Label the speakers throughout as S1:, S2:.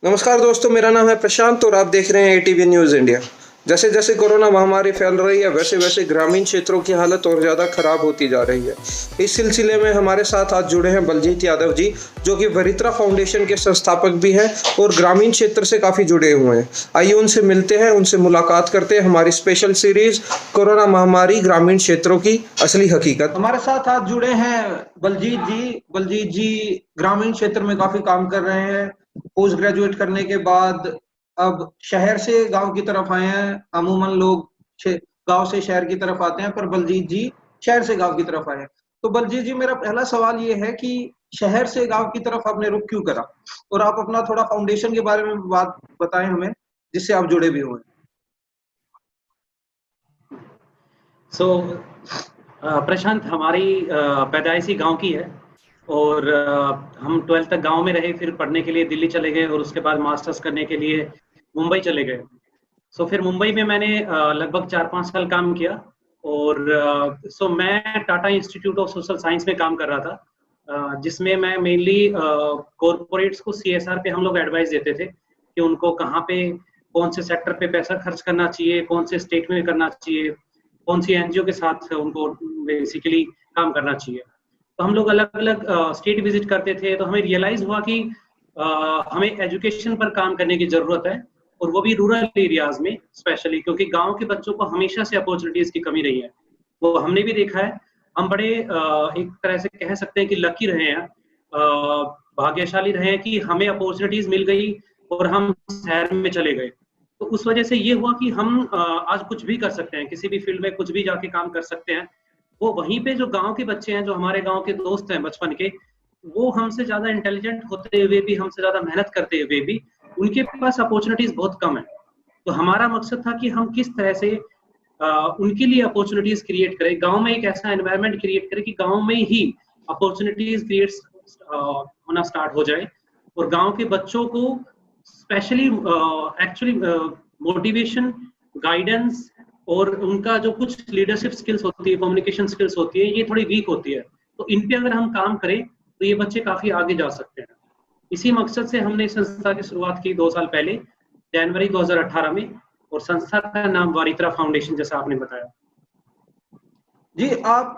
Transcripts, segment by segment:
S1: नमस्कार दोस्तों, मेरा नाम है प्रशांत और आप देख रहे हैं एटीवी न्यूज़ इंडिया। जैसे जैसे कोरोना महामारी फैल रही है वैसे वैसे ग्रामीण क्षेत्रों की हालत और ज़्यादा खराब होती जा रही है। इस सिलसिले में हमारे साथ आज जुड़े हैं बलजीत यादव जी, जो कि वरित्रा फाउंडेशन के संस्थापक भी हैं और ग्रामीण क्षेत्र से काफ़ी जुड़े हुए हैं। आइए उनसे मिलते हैं, उनसे मुलाकात करते हैं। हमारी स्पेशल सीरीज कोरोना महामारी ग्रामीण क्षेत्रों की असली हकीकत। हमारे साथ आज जुड़े हैं बलजीत जी। बलजीत जी ग्रामीण क्षेत्र में काफ़ी काम कर रहे हैं। पोस्ट ग्रेजुएट करने के बाद अब शहर से गांव की तरफ आए हैं। अमूमन लोग गांव से शहर की तरफ आते हैं, पर बलजीत जी शहर से गांव की तरफ आए हैं। तो बलजीत जी, मेरा पहला सवाल ये है कि शहर से गांव की तरफ आपने रुख क्यों करा, और आप अपना थोड़ा फाउंडेशन के बारे में बात बताएं हमें, जिससे आप जुड़े भी हुए।
S2: सो प्रशांत, हमारी पैदाइशी गांव की है और हम 12th तक गांव में रहे, फिर पढ़ने के लिए दिल्ली चले गए और उसके बाद मास्टर्स करने के लिए मुंबई चले गए। फिर मुंबई में मैंने लगभग 4-5 साल काम किया और मैं Tata institute of social science में काम कर रहा था, जिसमें मैं मेनली कॉरपोरेट्स को CSR पे हम लोग एडवाइस देते थे कि उनको कहाँ पे कौन से सेक्टर पे पैसा खर्च करना चाहिए, कौन से स्टेट में करना चाहिए, कौन सी NGO के साथ उनको बेसिकली काम करना चाहिए। तो हम लोग अलग अलग स्टेट विजिट करते थे, तो हमें रियलाइज हुआ कि हमें एजुकेशन पर काम करने की जरूरत है, और वो भी रूरल एरियाज में स्पेशली, क्योंकि गांव के बच्चों को हमेशा से अपॉर्चुनिटीज की कमी रही है। वो हमने भी देखा है। हम बड़े एक तरह से कह सकते हैं कि लकी रहे हैं, भाग्यशाली रहे हैं कि हमें अपॉर्चुनिटीज मिल गई और हम शहर में चले गए। तो उस वजह से ये हुआ कि हम आज कुछ भी कर सकते हैं, किसी भी फील्ड में कुछ भी जाके काम कर सकते हैं। वो वहीं पे जो गांव के बच्चे हैं, जो हमारे गांव के दोस्त हैं बचपन के, वो हमसे ज्यादा इंटेलिजेंट होते हुए भी, हमसे ज्यादा मेहनत करते हुए भी, उनके पास अपॉर्चुनिटीज बहुत कम है। तो हमारा मकसद था कि हम किस तरह से उनके लिए अपॉर्चुनिटीज क्रिएट करें, गांव में एक ऐसा एनवायरनमेंट क्रिएट करें कि गांव में ही अपॉर्चुनिटीज क्रिएट होना स्टार्ट हो जाए, और गांव के बच्चों को स्पेशली एक्चुअली मोटिवेशन, गाइडेंस और उनका जो कुछ लीडरशिप स्किल्स होती है, कम्युनिकेशन स्किल्स होती है, ये थोड़ी वीक होती है। तो इन पे अगर हम काम करें तो ये बच्चे काफी आगे जा सकते हैं। इसी मकसद से हमने संस्था की शुरुआत की 2 साल पहले, जनवरी 2018 में, और संस्था का नाम वरित्रा फाउंडेशन, जैसा आपने बताया।
S1: जी, आप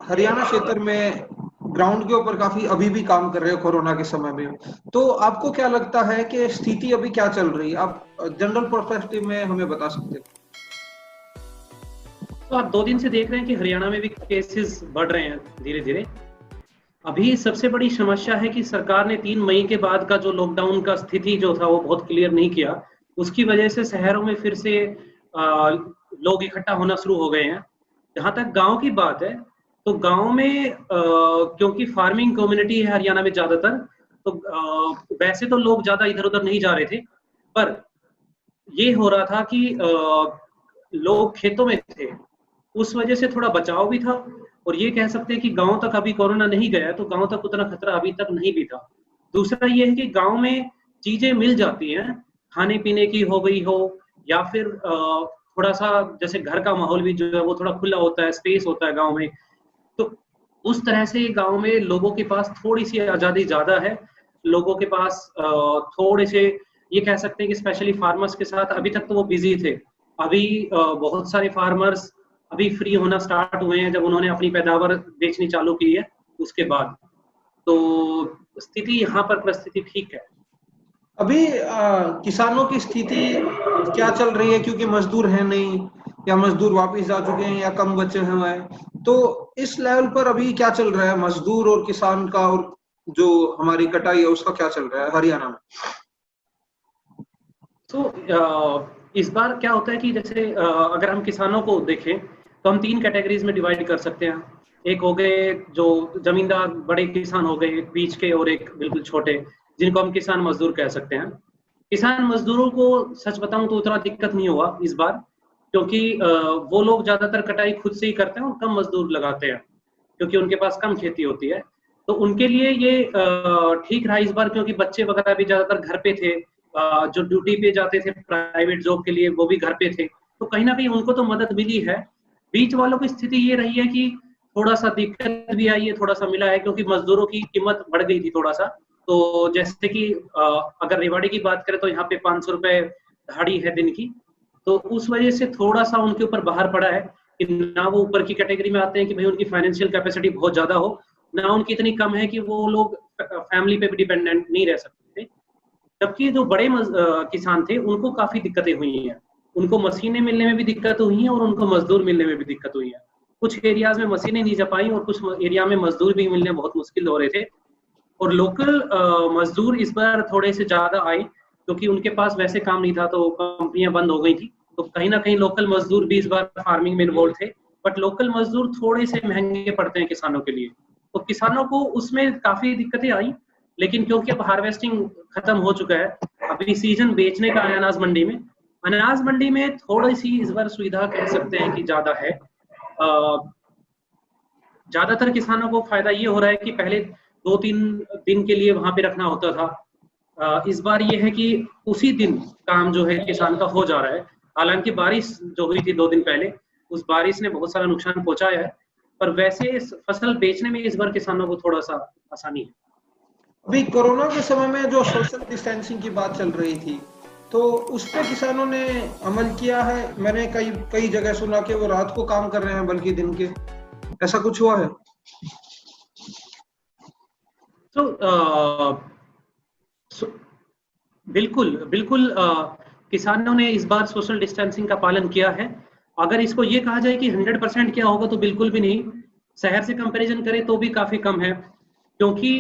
S1: हरियाणा क्षेत्र में ग्राउंड के ऊपर काफी अभी भी काम कर रहे हो कोरोना के समय में, तो आपको क्या लगता है कि स्थिति अभी क्या चल रही है? आप जनरल पर्सपेक्टिव में हमें बता सकते हैं?
S2: तो आप 2 दिन से देख रहे हैं कि हरियाणा में भी केसेस बढ़ रहे हैं धीरे धीरे। अभी सबसे बड़ी समस्या है कि सरकार ने 3 मई के बाद का जो लॉकडाउन का स्थिति जो था वो बहुत क्लियर नहीं किया। उसकी वजह से शहरों में फिर से लोग इकट्ठा होना शुरू हो गए हैं। जहाँ तक गांव की बात है, तो गांव में क्योंकि फार्मिंग कम्युनिटी है हरियाणा में ज्यादातर, तो वैसे तो लोग ज्यादा इधर उधर नहीं जा रहे थे, पर ये हो रहा था कि लोग खेतों में थे, उस वजह से थोड़ा बचाव भी था। और ये कह सकते हैं कि गांव तक अभी कोरोना नहीं गया, तो गांव तक उतना खतरा अभी तक नहीं भी था। दूसरा ये है कि गांव में चीजें मिल जाती हैं, खाने पीने की हो गई हो, या फिर थोड़ा सा जैसे घर का माहौल भी जो है वो थोड़ा खुला होता है, स्पेस होता है गांव में। तो उस तरह से गांव में लोगों के पास थोड़ी सी आज़ादी ज़्यादा है। लोगों के पास थोड़े से, ये कह सकते हैं कि स्पेशली फार्मर्स के साथ अभी तक तो वो बिजी थे। अभी बहुत सारे फार्मर्स अभी फ्री होना स्टार्ट हुए हैं जब उन्होंने अपनी पैदावार बेचनी चालू की है उसके बाद। तो स्थिति यहाँ पर परिस्थिति ठीक है।
S1: अभी किसानों की स्थिति क्या चल रही है, क्योंकि मजदूर है नहीं, या मजदूर वापस जा चुके हैं, या कम बचे हुए हैं? तो इस लेवल पर अभी क्या चल रहा है मजदूर और किसान का, और जो हमारी कटाई है उसका क्या चल रहा है हरियाणा में?
S2: तो इस बार क्या होता है कि जैसे अगर हम किसानों को देखें तो हम 3 कैटेगरीज में डिवाइड कर सकते हैं। एक हो गए जो जमींदार बड़े किसान हो गए, एक बीच के और एक बिल्कुल छोटे, जिनको हम किसान मजदूर कह सकते हैं। किसान मजदूरों को सच बताऊं तो उतना दिक्कत नहीं हुआ इस बार, क्योंकि वो लोग ज्यादातर कटाई खुद से ही करते हैं और कम मजदूर लगाते हैं, क्योंकि उनके पास कम खेती होती है। तो उनके लिए ये ठीक रहा इस बार, क्योंकि बच्चे वगैरह भी ज्यादातर घर पे थे, जो ड्यूटी पे जाते थे प्राइवेट जॉब के लिए वो भी घर पे थे, तो कहीं ना कहीं उनको तो मदद मिली है। बीच वालों की स्थिति ये रही है कि थोड़ा सा दिक्कत भी आई है, थोड़ा सा मिला है, क्योंकि मजदूरों की कीमत बढ़ गई थी थोड़ा सा। तो जैसे कि अगर रेवाड़ी की बात करें तो यहाँ पे 500 रुपए दिहाड़ी है दिन की, तो उस वजह से थोड़ा सा उनके ऊपर बाहर पड़ा है कि ना वो ऊपर की कैटेगरी में आते हैं कि भाई उनकी फाइनेंशियल कैपेसिटी बहुत ज्यादा हो, ना उनकी इतनी कम है कि वो लोग फैमिली पे भी डिपेंडेंट नहीं रह सकते। जबकि जो बड़े किसान थे उनको काफी दिक्कतें हुई हैं, उनको मशीनें मिलने में भी दिक्कत हुई है और उनको मजदूर मिलने में भी दिक्कत हुई है। कुछ एरियाज में मशीनें नहीं जा पाई और कुछ एरिया में मजदूर भी मिलने बहुत मुश्किल हो रहे थे। और लोकल मजदूर इस बार थोड़े से ज्यादा आए क्योंकि उनके पास वैसे काम नहीं था, तो कंपनियां बंद हो गई थी, तो कहीं ना कहीं लोकल मजदूर भी इस बार फार्मिंग में इन्वॉल्व थे। बट लोकल मजदूर थोड़े से महंगे पड़ते हैं किसानों के लिए, तो किसानों को उसमें काफी दिक्कतें आई। लेकिन क्योंकि अब हार्वेस्टिंग खत्म हो चुका है, अभी सीजन बेचने का है अनाज मंडी में, अनाज मंडी में थोड़ी सी इस बार सुविधा कह सकते हैं कि ज्यादा है। ज्यादातर किसानों को फायदा ये हो रहा है कि पहले 2-3 दिन के लिए वहां पे रखना होता था, इस बार ये है कि उसी दिन काम जो है किसान का हो जा रहा है। हालांकि बारिश जो हुई थी 2 दिन पहले, उस बारिश ने बहुत सारा नुकसान पहुंचाया है, पर वैसे इस फसल बेचने में इस बार किसानों को थोड़ा सा आसानी है।
S1: अभी कोरोना के समय में जो सोशल डिस्टेंसिंग की बात चल रही थी, तो उस पे किसानों ने अमल किया है? मैंने कई कई जगह सुना कि वो रात को काम कर रहे हैं बल्कि दिन के, ऐसा कुछ हुआ है?
S2: तो बिल्कुल बिल्कुल, किसानों ने इस बार सोशल डिस्टेंसिंग का पालन किया है। अगर इसको ये कहा जाए कि 100% क्या होगा, तो बिल्कुल भी नहीं। शहर से कंपैरिजन करें तो भी काफी कम है, क्योंकि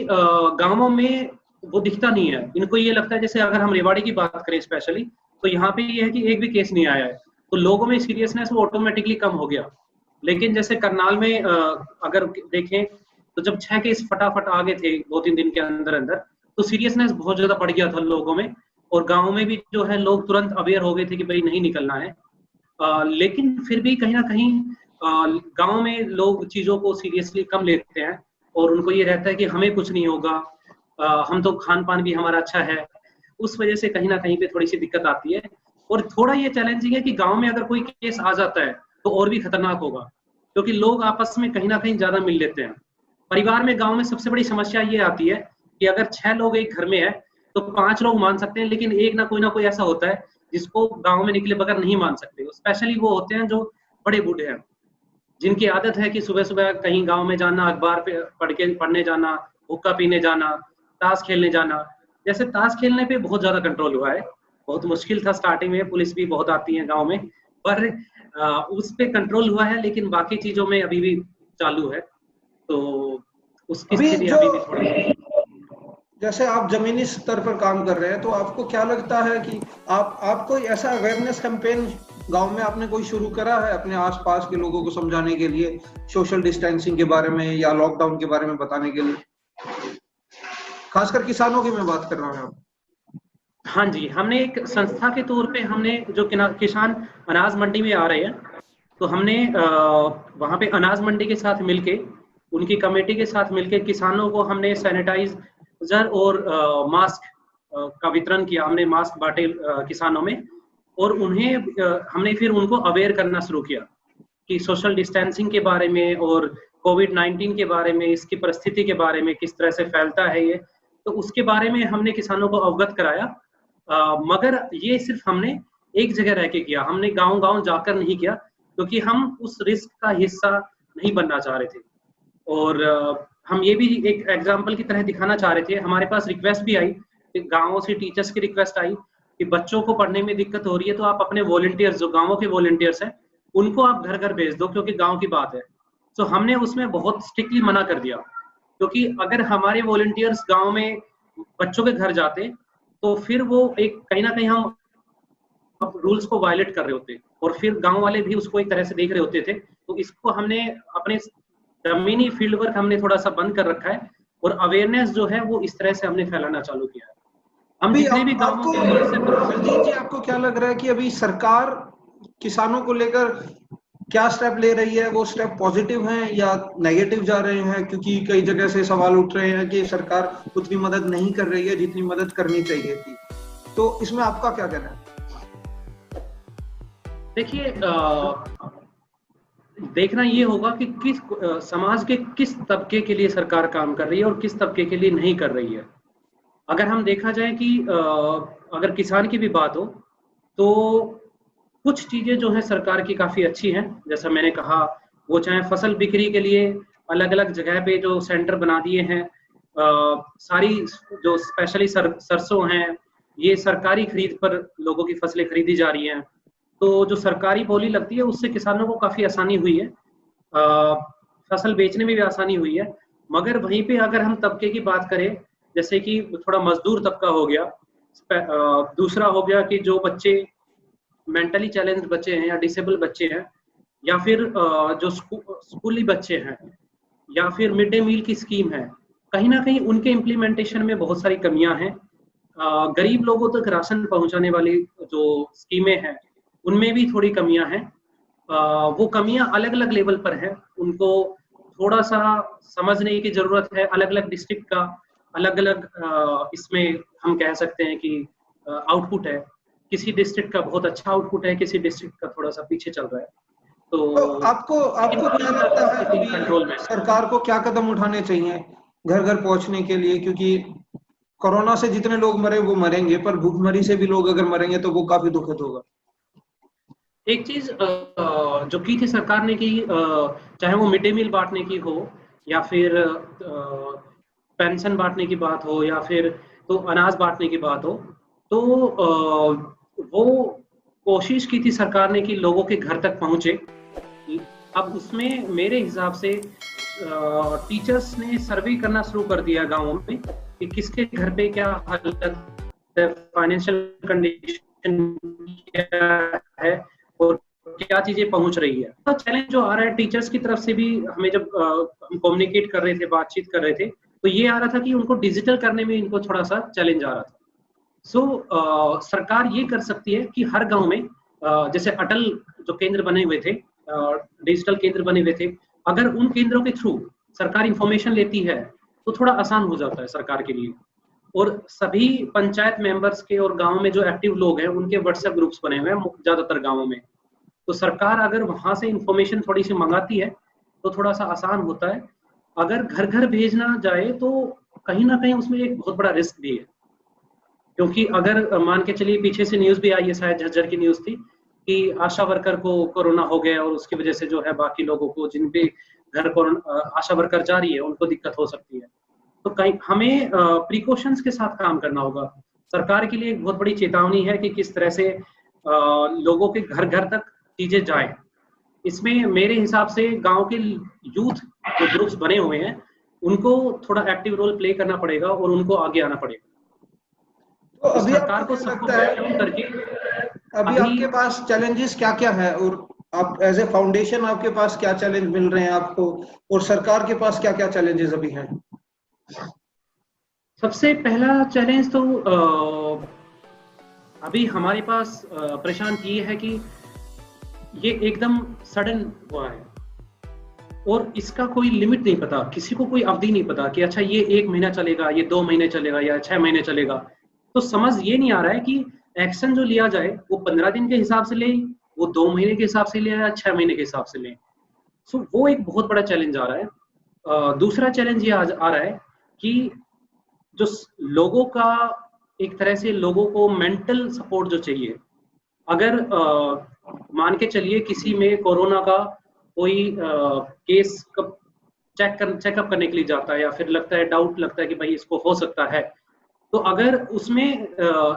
S2: गांवों में वो दिखता नहीं है। इनको ये लगता है, जैसे अगर हम रेवाड़ी की बात करें स्पेशली, तो यहाँ पे ये है कि एक भी केस नहीं आया है, तो लोगों में सीरियसनेस वो ऑटोमेटिकली कम हो गया। लेकिन जैसे करनाल में अगर देखें, तो जब 6 केस फटाफट आ गए थे 2-3 दिन के अंदर अंदर, तो सीरियसनेस बहुत ज्यादा बढ़ गया था लोगों में, और गाँव में भी जो है लोग तुरंत अवेयर हो गए थे कि भाई नहीं निकलना है। लेकिन फिर भी कहीं ना कहीं गांव में लोग चीजों को सीरियसली कम लेते हैं, और उनको ये रहता है कि हमें कुछ नहीं होगा, हम तो खान पान भी हमारा अच्छा है। उस वजह से कहीं ना कहीं पे थोड़ी सी दिक्कत आती है। और थोड़ा ये चैलेंजिंग है कि गांव में अगर कोई केस आ जाता है तो और भी खतरनाक होगा, क्योंकि लोग आपस में कहीं ना कहीं ज्यादा मिल लेते हैं। परिवार में गांव में सबसे बड़ी समस्या ये आती है कि अगर 6 लोग एक घर में है, तो 5 लोग मान सकते हैं, लेकिन एक ना कोई ऐसा होता है जिसको गांव में निकले बगैर नहीं मान सकते। स्पेशली वो होते हैं जो बड़े बूढ़े हैं, जिनकी आदत है कि सुबह सुबह कहीं गांव में जाना, अखबार पे पढ़ने जाना, हुक्का पीने जाना, ताश खेलने जाना। जैसे ताश खेलने पे बहुत ज्यादा कंट्रोल हुआ है, बहुत मुश्किल था स्टार्टिंग में, पुलिस भी बहुत आती है गांव में, पर उस पे कंट्रोल हुआ है, लेकिन बाकी चीजों में अभी भी चालू है। तो उसकी
S1: अभी
S2: स्थिति
S1: जो
S2: अभी भी थोड़ी।
S1: जैसे आप जमीनी स्तर पर काम कर रहे हैं, तो आपको क्या लगता है कि आप कोई ऐसा अवेयरनेस कैंपेन गांव में आपने कोई शुरू करा है अपने आसपास के लोगों को समझाने के लिए, सोशल डिस्टेंसिंग के बारे में या लॉकडाउन के बारे में बताने के लिए? खासकर किसानों की मैं बात कर रहा हूँ।
S2: हाँ जी, हमने एक संस्था के तौर पे, हमने जो किसान अनाज मंडी में आ रहे हैं, तो हमने वहाँ पे अनाज मंडी के साथ मिलके, उनकी कमेटी के साथ मिलके किसानों को हमने सैनिटाइजर और मास्क का वितरण किया। हमने मास्क बांटे किसानों में, और उन्हें हमने फिर उनको अवेयर करना शुरू किया कि सोशल डिस्टेंसिंग के बारे में और कोविड-19 के बारे में, इसकी परिस्थिति के बारे में, किस तरह से फैलता है ये, तो उसके बारे में हमने किसानों को अवगत कराया। मगर ये सिर्फ हमने एक जगह रह के किया, हमने गांव-गांव जाकर नहीं किया, क्योंकि हम उस रिस्क का हिस्सा नहीं बनना चाह रहे थे। और हम ये भी एक एग्जाम्पल की तरह दिखाना चाह रहे थे। हमारे पास रिक्वेस्ट भी आई, गाँवों से टीचर्स की रिक्वेस्ट आई कि बच्चों को पढ़ने में दिक्कत हो रही है, तो आप अपने वॉलंटियर्स, जो गाँवों के वॉलंटियर्स हैं, उनको आप घर घर भेज दो, क्योंकि गाँव की बात है। तो हमने उसमें बहुत स्ट्रिक्टली मना कर दिया, क्योंकि अगर हमारे वॉलंटियर्स गाँव में बच्चों के घर जाते, तो फिर वो एक कहीं ना कहीं हम रूल्स को वायलेट कर रहे होते, और फिर गांव वाले भी उसको एक तरह से देख रहे होते थे। तो इसको हमने अपने जमीनी फील्ड वर्क हमने थोड़ा सा बंद कर रखा है, और अवेयरनेस जो है वो इस तरह से हमने फैलाना चालू किया है। हम जितने भी गाँवों
S1: हरजीत जी, आपको क्या लग रहा है कि अभी सरकार किसानों को लेकर क्या स्टेप ले रही है? वो स्टेप पॉजिटिव हैं या नेगेटिव जा रहे हैं? क्योंकि कई जगह से सवाल उठ रहे हैं कि सरकार उतनी मदद नहीं कर रही है जितनी मदद करनी चाहिए थी, तो इसमें आपका क्या कहना है?
S2: देखिए, देखना ये होगा कि समाज के किस तबके के लिए सरकार काम कर रही है और किस तबके के लिए नहीं कर रही है। अगर हम देखा जाए कि अगर किसान की भी बात हो, तो कुछ चीज़ें जो हैं सरकार की काफ़ी अच्छी हैं। जैसा मैंने कहा, वो चाहे फसल बिक्री के लिए अलग-अलग जगह पे जो सेंटर बना दिए हैं, सारी जो स्पेशली सरसों हैं, ये सरकारी खरीद पर लोगों की फसलें खरीदी जा रही हैं। तो जो सरकारी बोली लगती है, उससे किसानों को काफ़ी आसानी हुई है। फसल बेचने में भी आसानी हुई है। मगर वहीं पे अगर हम तबके की बात करें, जैसे कि थोड़ा मज़दूर तबका हो गया, दूसरा हो गया कि जो बच्चे मेंटली चैलेंज्ड बच्चे हैं या डिसेबल बच्चे हैं, या फिर जो स्कूली बच्चे हैं, या फिर मिड डे मील की स्कीम है, कहीं न कहीं उनके इम्प्लीमेंटेशन में बहुत सारी कमियाँ हैं। गरीब लोगों तक राशन पहुँचाने वाली जो स्कीमें हैं, उनमें भी थोड़ी कमियाँ हैं। वो कमियाँ अलग-अलग लेवल पर हैं, उनको थोड़ा-सा समझने की ज़रूरत है। अलग-अलग डिस्ट्रिक्ट का अलग-अलग इसमें हम कह सकते हैं कि आउटपुट है। किसी डिस्ट्रिक्ट का बहुत अच्छा आउटपुट है, किसी डिस्ट्रिक्ट का थोड़ा-सा पीछे चल रहा है।
S1: तो
S2: तो
S1: आपको
S2: लेकिन
S1: आपको
S2: कुल
S1: क्या
S2: मिलाकर
S1: लगता है
S2: स्थिति
S1: अभी
S2: कंट्रोल में है।
S1: सरकार को क्या कदम उठाने चाहिए घर घर पहुंचने के लिए, क्योंकि कोरोना से जितने लोग मरे वो मरेंगे, पर भूखमरी से भी लोग अगर मरेंगे तो वो काफी दुखद होगा।
S2: एक चीज़ जो की थी सरकार ने कि चाहे वो मिड डे मील बाँटने की हो, या फिर पेंशन बाँटने की बात हो, या फिर तो अनाज बाँटने की बात हो, तो वो कोशिश की थी सरकार ने कि लोगों के घर तक पहुँचे। अब उसमें मेरे हिसाब से टीचर्स ने सर्वे करना शुरू कर दिया गाँवों में कि किसके घर पे क्या हालत है, फाइनेंशियल कंडीशन क्या है और क्या चीज़ें पहुँच रही है। तो चैलेंज जो आ रहा है टीचर्स की तरफ से भी, हमें जब हम कम्युनिकेट कर रहे थे, बातचीत कर रहे थे, तो ये आ रहा था कि उनको डिजिटल करने में इनको थोड़ा-सा चैलेंज आ रहा था। सरकार ये कर सकती है कि हर गाँव में जैसे अटल जो केंद्र बने हुए थे, डिजिटल केंद्र बने हुए थे, अगर उन केंद्रों के थ्रू सरकार इन्फॉर्मेशन लेती है, तो थोड़ा आसान हो जाता है सरकार के लिए। और सभी पंचायत मेंबर्स के और गाँव में जो एक्टिव लोग हैं, उनके व्हाट्सएप ग्रुप्स बने हुए हैं ज़्यादातर गाँवों में। तो सरकार अगर वहाँ से इन्फॉर्मेशन थोड़ी-सी मँगाती है, तो थोड़ा-सा आसान होता है। अगर घर-घर भेजना जाए, तो कहीं न कहीं उसमें एक बहुत बड़ा रिस्क भी है। क्योंकि अगर मान के चलिए पीछे से न्यूज़ भी आई है, शायद झज्जर की न्यूज़ थी कि आशा वर्कर को कोरोना हो गया और उसकी वजह से जो है बाकी लोगों को जिन पे घर आशा वर्कर जा रही है, उनको दिक्कत हो सकती है। तो कहीं हमें प्रिकॉशंस के साथ काम करना होगा। सरकार के लिए एक बहुत बड़ी चेतावनी है कि किस तरह से लोगों के घर-घर तक चीज़ें जाएँ। इसमें मेरे हिसाब से गाँव के यूथ जो ग्रुप्स बने हुए हैं, उनको थोड़ा एक्टिव रोल प्ले करना पड़ेगा और उनको आगे आना पड़ेगा।
S1: तो
S2: तो
S1: अभी आपको
S2: सरकार को
S1: क्या
S2: सबको
S1: लगता
S2: बैक डाउन
S1: है,
S2: करके
S1: अभी
S2: अभी
S1: आपके पास चैलेंजेस क्या क्या है, और आप एज ए फाउंडेशन आपके पास क्या चैलेंज मिल रहे हैं आपको, और सरकार के पास क्या क्या चैलेंजेस अभी हैं?
S2: सबसे पहला चैलेंज तो अभी हमारे पास प्रशांत ये है कि ये एकदम सडन हुआ है और इसका कोई लिमिट नहीं पता, किसी को कोई अवधि नहीं पता कि अच्छा ये 1 महीना चलेगा, ये 2 महीने चलेगा या 6 महीने चलेगा। तो समझ ये नहीं आ रहा है कि एक्शन जो लिया जाए वो 15 दिन के हिसाब से लें, वो 2 महीने के हिसाब से लें या 6 महीने के हिसाब से लें। वो एक बहुत बड़ा चैलेंज आ रहा है। दूसरा चैलेंज ये आ रहा है कि जो लोगों का एक तरह से लोगों को मेंटल सपोर्ट जो चाहिए, अगर मान के चलिए किसी में कोरोना का कोई केस कब चेकअप करने के लिए जाता है या फिर लगता है डाउट लगता है कि भाई इसको हो सकता है, तो अगर उसमें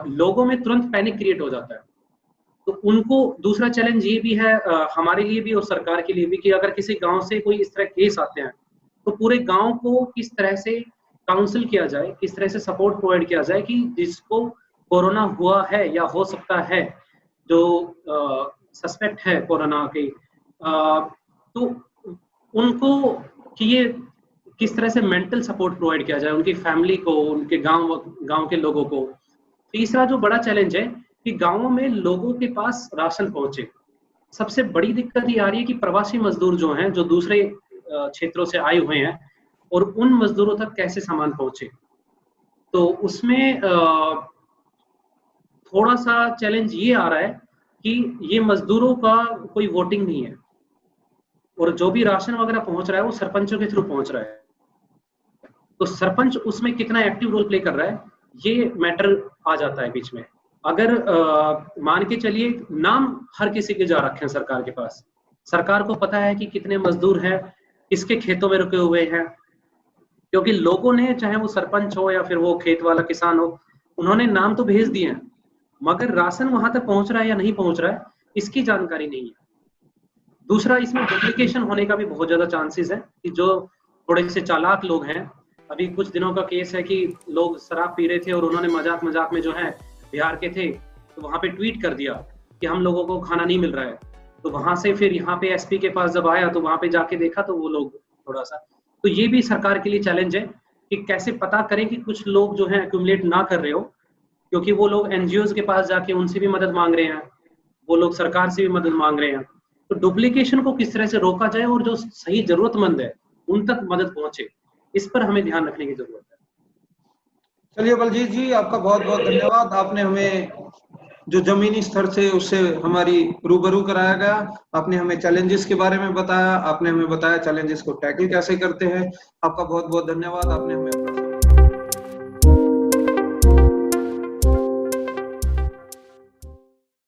S2: लोगों में तुरंत पैनिक क्रिएट हो जाता है, तो उनको दूसरा चैलेंज ये भी है हमारे लिए भी और सरकार के लिए भी कि अगर किसी गांव से कोई इस तरह केस आते हैं, तो पूरे गांव को किस तरह से काउंसिल किया जाए, किस तरह से सपोर्ट प्रोवाइड किया जाए कि जिसको कोरोना हुआ है या हो सकता है, जो सस्पेक्ट है कोरोना के, तो उनको कि ये किस तरह से मेंटल सपोर्ट प्रोवाइड किया जाए उनकी फैमिली को, उनके गांव गांव के लोगों को। तीसरा जो बड़ा चैलेंज है कि गाँवों में लोगों के पास राशन पहुँचे। सबसे बड़ी दिक्कत ये आ रही है कि प्रवासी मज़दूर जो हैं, जो दूसरे क्षेत्रों से आए हुए हैं और उन मज़दूरों तक कैसे सामान पहुँचे। तो उसमें थोड़ा-सा चैलेंज ये आ रहा है कि ये मज़दूरों का कोई वोटिंग नहीं है और जो भी राशन वग़ैरह पहुँच रहा है, वो सरपंचों के थ्रू पहुँच रहा है। तो सरपंच उसमें कितना एक्टिव रोल प्ले कर रहा है, ये मैटर आ जाता है बीच में। अगर मान के चलिए नाम हर किसी के जा रखे हैं सरकार के पास, सरकार को पता है कि कितने मजदूर हैं, किसके खेतों में रुके हुए हैं, क्योंकि लोगों ने, चाहे वो सरपंच हो या फिर वो खेत वाला किसान हो, उन्होंने नाम तो भेज दिए हैं, मगर राशन वहां तक पहुंच रहा है या नहीं पहुंच रहा है, इसकी जानकारी नहीं है। दूसरा, इसमें डुप्लीकेशन होने का भी बहुत ज्यादा चांसेस है कि जो थोड़े से चालाक लोग हैं, अभी कुछ दिनों का केस है कि लोग शराब पी रहे थे और उन्होंने मजाक मजाक में जो है, बिहार के थे, तो वहां पे ट्वीट कर दिया कि हम लोगों को खाना नहीं मिल रहा है। तो वहां से फिर यहाँ पे एसपी के पास जब आया तो वहां पे जाके देखा तो वो लोग थोड़ा सा, तो ये भी सरकार के लिए चैलेंज है कि कैसे पता करें कि कुछ लोग जो है एक्यूमुलेट ना कर रहे हो, क्योंकि वो लोग एनजीओ के पास जाके उनसे भी मदद मांग रहे हैं, वो लोग सरकार से भी मदद मांग रहे हैं। तो डुप्लीकेशन को किस तरह से रोका जाए और जो सही जरूरतमंद है उन तक मदद पहुंचे, इस पर हमें ध्यान रखने की जरूरत है।
S1: चलिए बलजीत जी, आपका बहुत बहुत धन्यवाद। आपने हमें जो जमीनी स्तर से उससे हमारी रूबरू कराया गया, आपने हमें चैलेंजेस के बारे में बताया, आपने हमें बताया चैलेंजेस को टैकल कैसे करते हैं। आपका बहुत बहुत धन्यवाद। आपने हमें